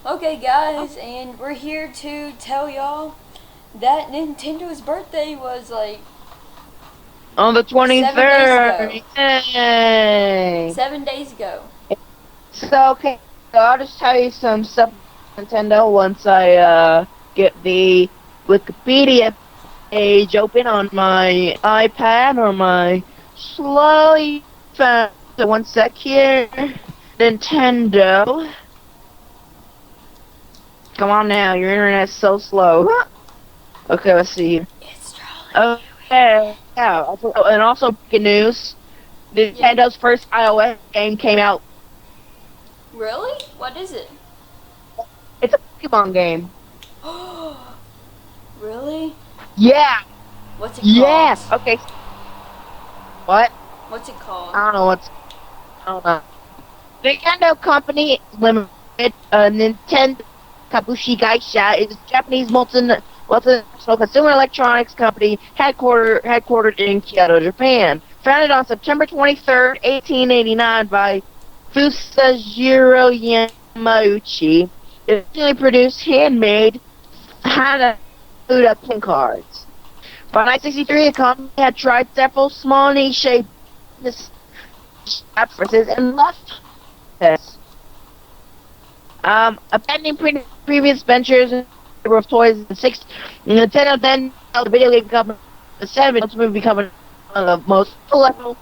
Okay, guys, and we're here to tell y'all that Nintendo's birthday was like On the 7 days 23rd. ago. Yay! 7 days ago. Okay, so I'll just tell you some stuff about Nintendo once I get the Wikipedia page open on my iPad or my slowly phone. So one sec here. Nintendo. Come on now, your internet's so slow. Okay, let's see here. It's trolling Okay, you. yeah. And also breaking news. Yeah. Nintendo's first iOS game came out. Really? What is it? It's a Pokemon game. Really? Yeah, What's it called? yes. Okay, what? What's it called? I don't know what's. I don't know. Nintendo Company Limited, Nintendo Kabushi Gaisha, is a Japanese multinational consumer electronics company headquartered in Kyoto, Japan. Founded on September 23rd, 1889 by Fusajiro Yamauchi, it originally produced handmade Hanafuda pin cards. By 1963, the company had tried several small niche business preferences and left this. Abandoning previous ventures in favor of toys in the 60s, Nintendo then held the video game company in the 70s, ultimately becoming one of the most successful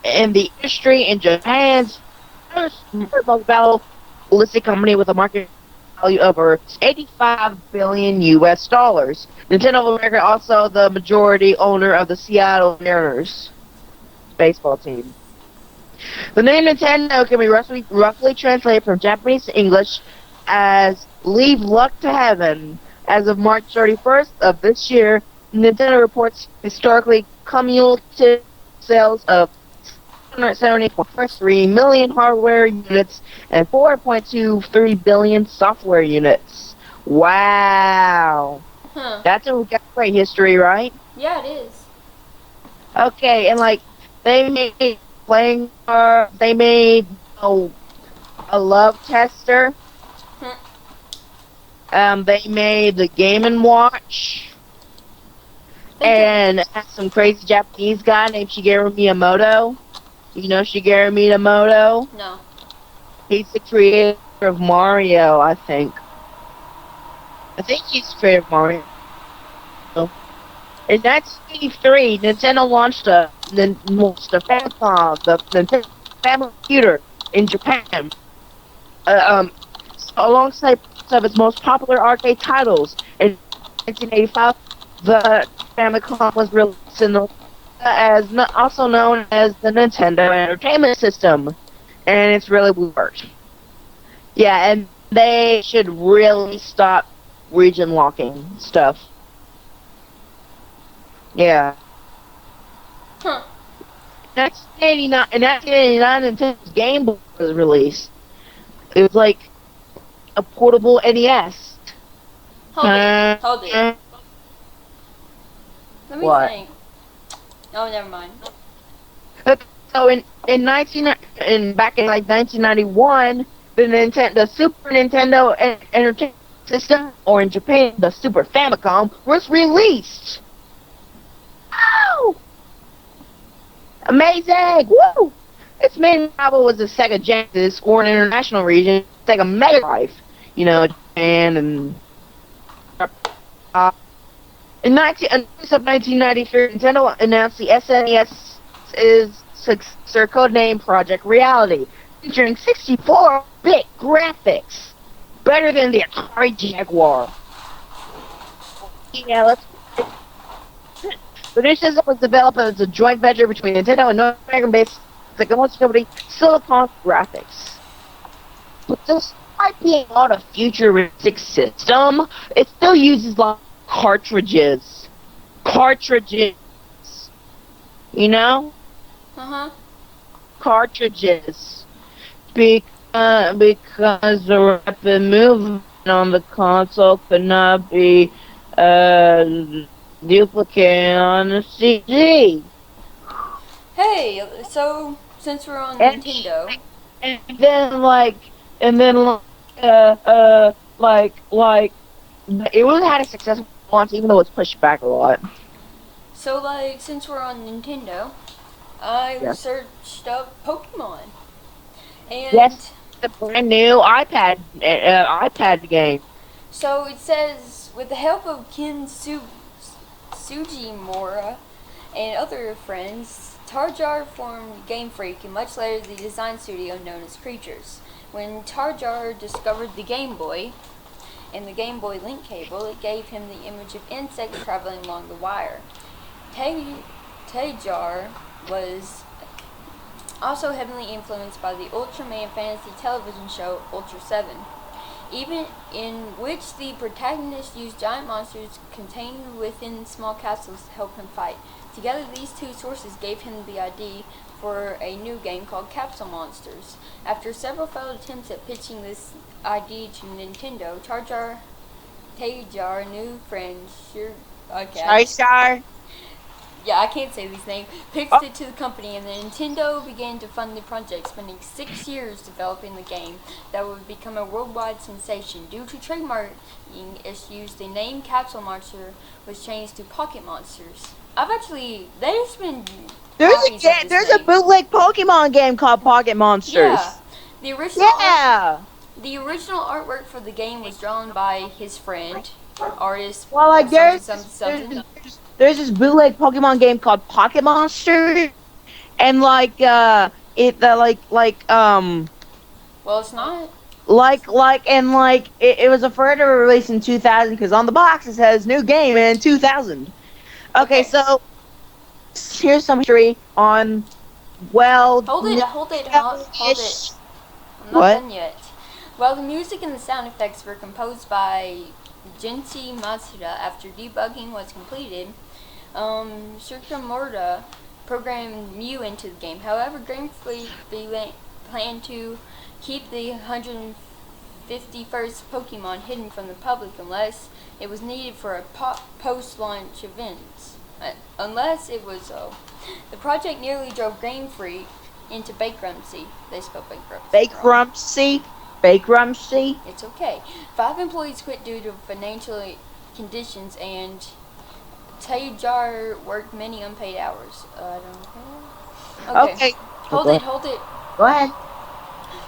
in the industry in Japan's first most ballistic company with a market value of over 85 billion US dollars. Nintendo of America also the majority owner of the Seattle Mariners baseball team. The name Nintendo can be roughly translated from Japanese to English as leave luck to heaven. As of March 31st of this year, Nintendo reports historically cumulative sales of 770.43 million hardware units and 4.23 billion software units. Wow. Huh. That's a great history, right? Yeah, it is. Okay, and like they made they made a love tester. They made the Game and Watch, Think of and some crazy Japanese guy named Shigeru Miyamoto. You know Shigeru Miyamoto? no. He's the creator of Mario, I think. I think he's the creator of Mario. In 1983, Nintendo launched the Famicom, the Nintendo Family Computer in Japan. Uh, um, alongside some of its most popular arcade titles. In 1985, the Famicom was released also known as the Nintendo Entertainment System, and it's really weird. Yeah, and they should really stop region locking stuff. Yeah. Huh. 1989, Nintendo's Game Boy was released. It was like a portable NES. Hold it. Hold it. Let me What? think. Oh, never mind. So back in like 1991, the Super Nintendo Entertainment System, or in Japan, the Super Famicom, was released. Oh, amazing! Woo! Its main rival was the Sega Genesis, or in international region, Sega Mega Drive. You know, Japan and uh, in August of 1993, Nintendo announced the SNES's successor codenamed Project Reality, featuring 64-bit graphics, better than the Atari Jaguar. Yeah, let's. The new system was developed as a joint venture between Nintendo and North American-based technology company Silicon Graphics. But despite being on a futuristic system, it still uses like cartridges. Cartridges. You know? Uh huh. Cartridges. Because the rapid movement on the console could not be duplicated on the CD. Hey, so since we're on And, Nintendo, and then like, and then like it was had a successful launch, even though it's pushed back a lot. So, like, since we're on Nintendo, I Yes. searched up Pokemon. And Yes, the brand new iPad game. so it says, with the help of Sugimura and other friends, Tarjar formed Game Freak and much later the design studio known as Creatures. When Tarjar discovered the Game Boy and the Game Boy link cable, it gave him the image of insects traveling along the wire. Tarjar was also heavily influenced by the Ultraman fantasy television show Ultra 7, even in which the protagonist used giant monsters contained within small capsules to help him fight. Together, these two sources gave him the idea for a new game called Capsule Monsters. After several failed attempts at pitching this idea to Nintendo, Tajar, new friend, Charizard. yeah, I can't say these names, pitched it to the company, and then Nintendo began to fund the project, spending 6 years developing the game that would become a worldwide sensation. Due to trademarking issues, the name Capsule Monster was changed to Pocket Monsters. There's been copies of this There's a game. bootleg Pokemon game called Pocket Monsters. Yeah, the original Yeah. the original artwork for the game was drawn by his friend, artist. Well, like something. there's this bootleg Pokemon game called Pocket Monsters, and like Well, it's not. it was a further release in 2000 because on the box it says new game in 2000. Okay, so here's some history on Hold it. I'm not What? done yet. While the music and the sound effects were composed by Genshi Matsuda after debugging was completed, Sukamura programmed Mew into the game. However, Game Freak planned to keep the 151st Pokemon hidden from the public unless it was needed for a post-launch event. The project nearly drove Game Freak into bankruptcy. They spelled bankruptcy wrong. Bankruptcy. It's okay. 5 employees quit due to financial conditions, and Tajar worked many unpaid hours. I don't know. Okay. Hold it. Go ahead.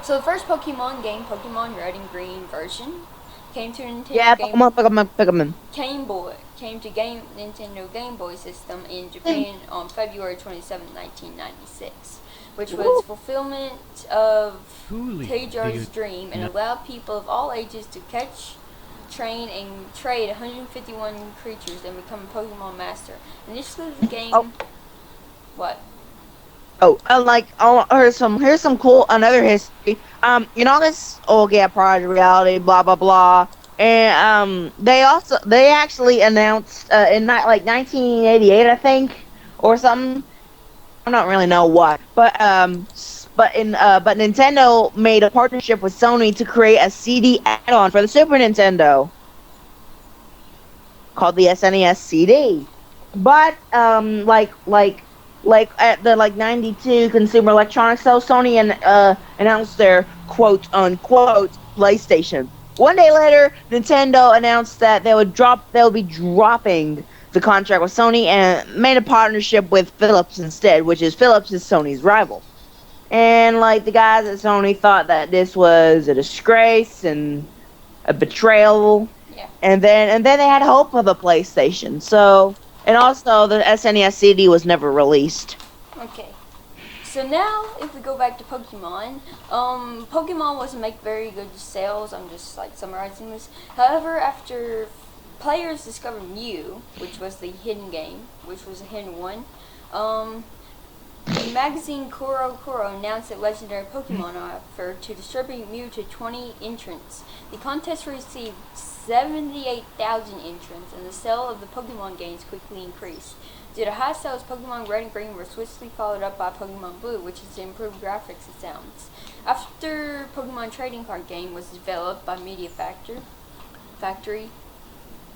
So the first Pokemon game, Pokemon Red and Green version, came to Nintendo Pokemon. came to Nintendo Game Boy system in Japan on February 27, 1996, which was fulfillment of Tajar's dream and allowed people of all ages to catch, train, and trade 151 creatures and become a Pokemon master. Initially, the game. What? Here's some cool another history. This Project Reality, blah blah blah, and they actually announced in 1988, I think, or something. I don't really know what, but Nintendo made a partnership with Sony to create a CD add-on for the Super Nintendo called the SNES CD. But at the 92 Consumer Electronics Show, Sony announced their quote unquote PlayStation. One day later, Nintendo announced that they'll be dropping the contract with Sony and made a partnership with Philips instead, which is Philips is Sony's rival. And the guys at Sony thought that this was a disgrace and a betrayal. Yeah. And then they had hope of a PlayStation. So, and also the SNES CD was never released. Okay. So now, if we go back to Pokemon, Pokemon wasn't make very good sales. I'm just summarizing this. However, after players discovered Mew, which was the hidden game, which was a hidden one, the magazine Koro announced that Legendary Pokemon offered to distribute Mew to 20 entrants. The contest received 78,000 entrants, and the sale of the Pokemon games quickly increased. Due to high sales, Pokemon Red and Green were swiftly followed up by Pokemon Blue, which is improved graphics and sounds. After Pokemon Trading Card Game was developed by Media Factory,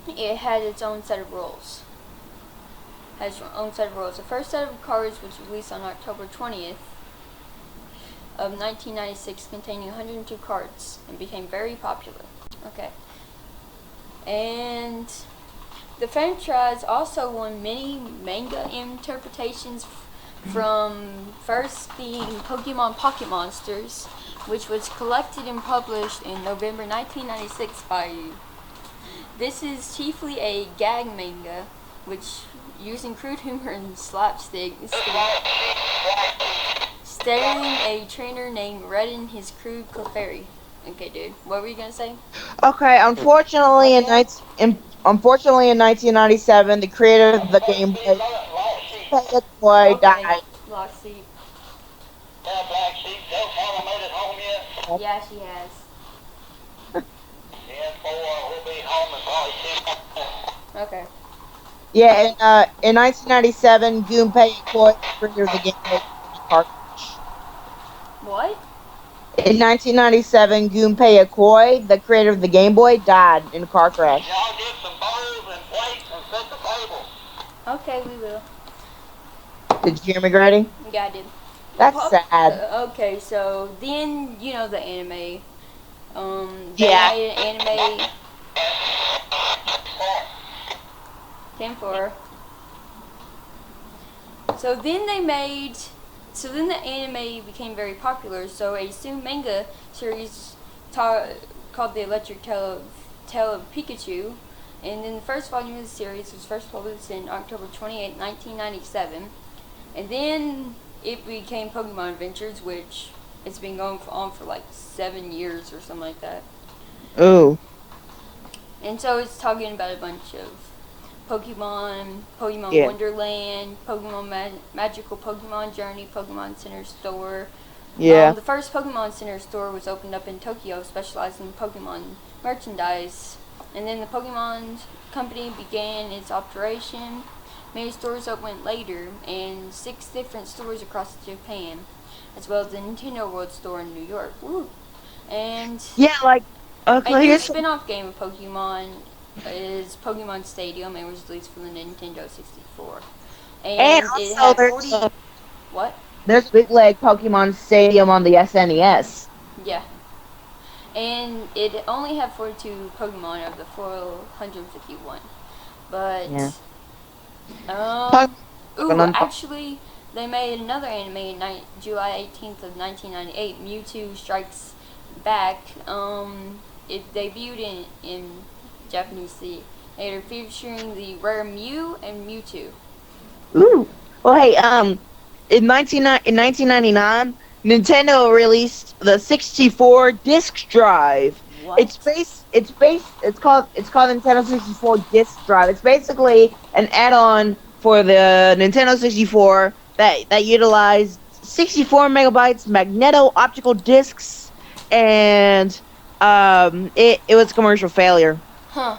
it had its own set of rules. The first set of cards was released on October 20th, of 1996, containing 102 cards, and became very popular. Okay. And the franchise also won many manga interpretations, from first being Pokemon Pocket Monsters, which was collected and published in November 1996 by. This is chiefly a gag manga, which using crude humor and slapstick, starring a trainer named Red and his crew Clefairy. Okay, dude, what were you gonna say? Okay, unfortunately unfortunately in 1997, the creator of the Game Boy, Boy died. Lost seat. Yeah, Black Sheep, so far made it home yet? Yeah, she has. Yeah, we'll be home in probably 10 minutes. Okay. Yeah, in 1997, Gunpei Yokoi, the creator of the Game Boy cartridge. What? In 1997, Gunpei Yokoi, the creator of the Game Boy, died in a car crash. Y'all get some bowls and plates and set the table. Okay, we will. Did you hear me, Grady? Yeah, I did. That's sad. Okay, so then you know the anime. They Yeah. made an anime. 10-4. So then the anime became very popular. So a soon manga series called The Electric Tale of Pikachu, and then the first volume of the series was first published in October 28, 1997, and then it became Pokemon Adventures, which it's been going on for like 7 years or something like that. Ooh. And so it's talking about a bunch of Pokemon Yeah. Wonderland, Pokemon Magical Pokemon Journey, Pokemon Center Store. Yeah. The first Pokemon Center store was opened up in Tokyo, specializing in Pokemon merchandise. And then the Pokemon Company began its operation. Many stores opened later, and 6 different stores across Japan, as well as the Nintendo World Store in New York. Woo! And Yeah, like, a okay, new here's spin-off game of Pokemon is Pokemon Stadium, and was released for the Nintendo 64. and it also had there's 40... What? there's Big Leg Pokemon Stadium on the SNES. Yeah. And it only had 42 Pokemon of the 451. But, Yeah. actually, they made another anime in July 18th of 1998, Mewtwo Strikes Back. It debuted in Japanese theater, featuring the rare Mew and Mewtwo. Ooh. Well, hey, in 1999, Nintendo released the 64 disc drive. What? It's called Nintendo 64 disc drive. It's basically an add-on for the Nintendo 64 that utilized 64 megabytes magneto optical discs, and it was a commercial failure. Huh.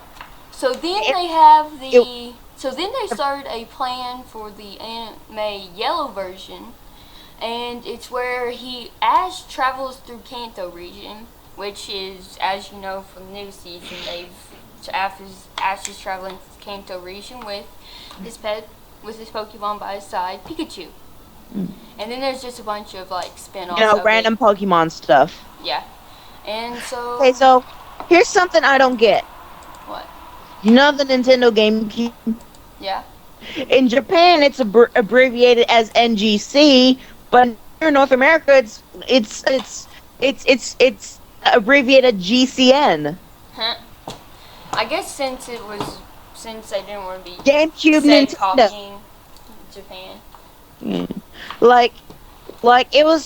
So then they have the... So then they started a plan for the anime Yellow version, and it's where Ash travels through Kanto region, which is, as you know from the new season, Ash is traveling to Kanto region with his Pokemon by his side, Pikachu. And then there's just a bunch of like spin-offs. Random Pokemon stuff. Yeah. And so... Okay, so here's something I don't get. What? You know the Nintendo GameCube? Yeah. In Japan, it's abbreviated as NGC, but here in North America, it's abbreviated GCN. Huh. I guess since they didn't want to be GameCube said Nintendo. copying Japan.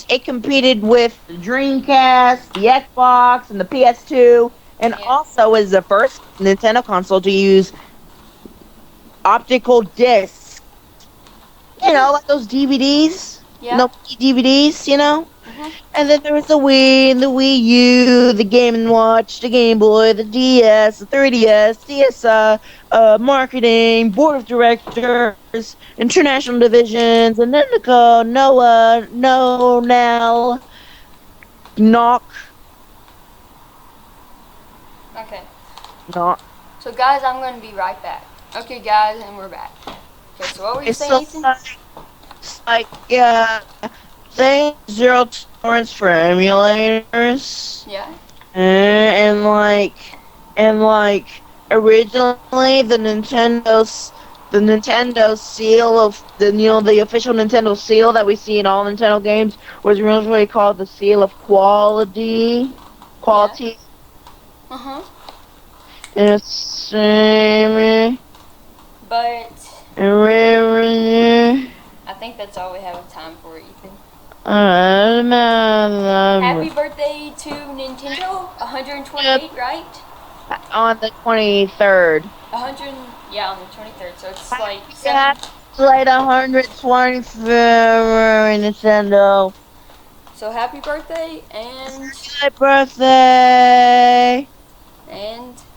It competed with the Dreamcast, the Xbox, and the PS2, and Yeah. also is the first Nintendo console to use optical discs. You know, like those DVDs. Yeah. No DVDs, you know. Mhm. And then there was the Wii, and the Wii U, the Game & Watch, the Game Boy, the DS, the 3DS, marketing, board of directors, international divisions, and Indico, Noah, No, Nell, Knock, Okay. Knock. So guys, I'm going to be right back. Okay, guys, and we're back. Okay, so what were you It's saying, so Ethan? like, thing 0 torrents for emulators. Yeah. And like originally the Nintendo seal of the official Nintendo seal that we see in all Nintendo games was originally called the seal of quality. Uh huh. And it's But I think that's all we have time for, Ethan. Happy birthday to Nintendo. 128, right? on the 23rd. 100. Yeah, on the 23rd. So it's like Yeah, 7. it's like 125th Nintendo. So happy birthday, and Happy birthday!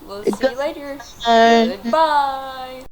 we'll see you later. Goodbye. Goodbye.